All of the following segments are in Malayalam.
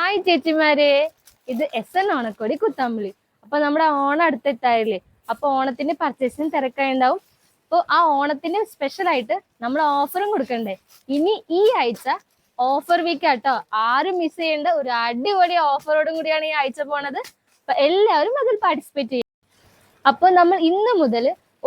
ഹായ് ചേച്ചിമാരെ, ഇത് SN ഓണക്കോടി കുത്താമ്പുളി. അപ്പൊ നമ്മുടെ ഓണം അടുത്തെത്താറില്ലേ? അപ്പൊ ഓണത്തിന്റെ പർച്ചേസിന് തിരക്കായിണ്ടാവും. അപ്പോൾ ആ ഓണത്തിന് സ്പെഷ്യൽ ആയിട്ട് നമ്മൾ ഓഫറും കൊടുക്കണ്ടേ? ഇനി ഈ ആഴ്ച ഓഫർ വീക്ക് ആട്ടോ. ആരും മിസ് ചെയ്യേണ്ട ഒരു അടിപൊളി ഓഫറോടും കൂടിയാണ് ഈ ആഴ്ച പോണത്. അപ്പൊ എല്ലാവരും അതിൽ പാർട്ടിസിപ്പേറ്റ് ചെയ്യും. അപ്പൊ നമ്മൾ ഇന്ന് മുതൽ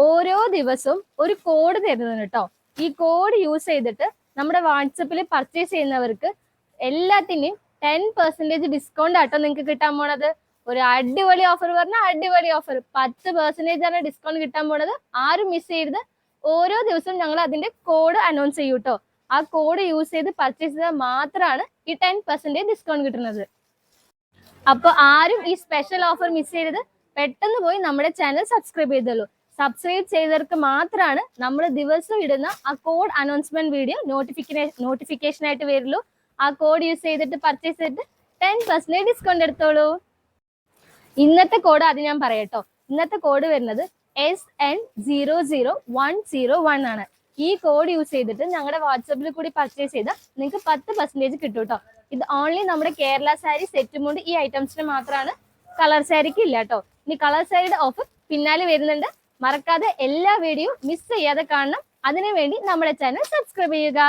ഓരോ ദിവസവും ഒരു കോഡ് തരുന്നത് കേട്ടോ. ഈ കോഡ് യൂസ് ചെയ്തിട്ട് നമ്മുടെ വാട്സപ്പിൽ പർച്ചേസ് ചെയ്യുന്നവർക്ക് എല്ലാത്തിനെയും 10% ഡിസ്കൗണ്ട് ആട്ടോ നിങ്ങൾക്ക് കിട്ടാൻ പോണത്. ഒരു അടിപൊളി ഓഫർ പറഞ്ഞാൽ അടിപൊളി ഓഫർ. 10% ആണ് ഡിസ്കൗണ്ട് കിട്ടാൻ പോണത്. ആരും മിസ് ചെയ്യരുത്. ഓരോ ദിവസവും ഞങ്ങൾ അതിന്റെ കോഡ് അനൗൺസ് ചെയ്യും കേട്ടോ. ആ കോഡ് യൂസ് ചെയ്ത് പർച്ചേസ് ചെയ്താൽ മാത്രമാണ് ഈ 10% ഡിസ്കൗണ്ട് കിട്ടുന്നത്. അപ്പൊ ആരും ഈ സ്പെഷ്യൽ ഓഫർ മിസ് ചെയ്യരുത്. പെട്ടെന്ന് പോയി നമ്മുടെ ചാനൽ സബ്സ്ക്രൈബ് ചെയ്തോളൂ. സബ്സ്ക്രൈബ് ചെയ്തവർക്ക് മാത്രമാണ് നമ്മൾ ദിവസം ഇടുന്ന ആ കോഡ് അനൗൺസ്മെന്റ് വീഡിയോ നോട്ടിഫിക്കേഷൻ ആയിട്ട് വരുള്ളൂ. ആ കോഡ് യൂസ് ചെയ്തിട്ട് പർച്ചേസ് ചെയ്തിട്ട് 10% ഡിസ്കൗണ്ട് എടുത്തോളൂ. ഇന്നത്തെ കോഡ് അത് ഞാൻ പറയട്ടോ. ഇന്നത്തെ കോഡ് വരുന്നത് SN00101 ആണ്. ഈ കോഡ് യൂസ് ചെയ്തിട്ട് ഞങ്ങളുടെ വാട്സപ്പിൽ കൂടി പർച്ചേസ് ചെയ്താൽ നിങ്ങൾക്ക് 10% കിട്ടും കേട്ടോ. ഇത് ഓൺലി നമ്മുടെ കേരള സാരി സെറ്റ് മുണ്ട് ഈ ഐറ്റംസിന് മാത്രമാണ്. കളർ സാരിക്ക് ഇല്ല കേട്ടോ. ഇനി കളർ സാരിയുടെ ഓഫർ പിന്നാലെ വരുന്നുണ്ട്. മറക്കാതെ എല്ലാ വീഡിയോ മിസ് ചെയ്യാതെ കാണണം. അതിനുവേണ്ടി നമ്മുടെ ചാനൽ സബ്സ്ക്രൈബ് ചെയ്യുക.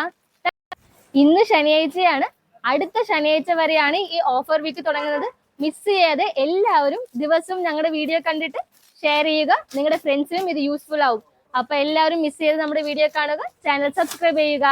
ഇന്ന് ശനിയാഴ്ചയാണ്. അടുത്ത ശനിയാഴ്ച വരെയാണ് ഈ ഓഫർ വീക്ക് തുടങ്ങുന്നത്. മിസ് ചെയ്യാതെ എല്ലാവരും ദിവസവും ഞങ്ങളുടെ വീഡിയോ കണ്ടിട്ട് ഷെയർ ചെയ്യുക. നിങ്ങളുടെ ഫ്രണ്ട്സിനും ഇത് യൂസ്ഫുൾ ആവും. അപ്പൊ എല്ലാവരും മിസ് ചെയ്ത് നമ്മുടെ വീഡിയോ കാണുക, ചാനൽ സബ്സ്ക്രൈബ് ചെയ്യുക.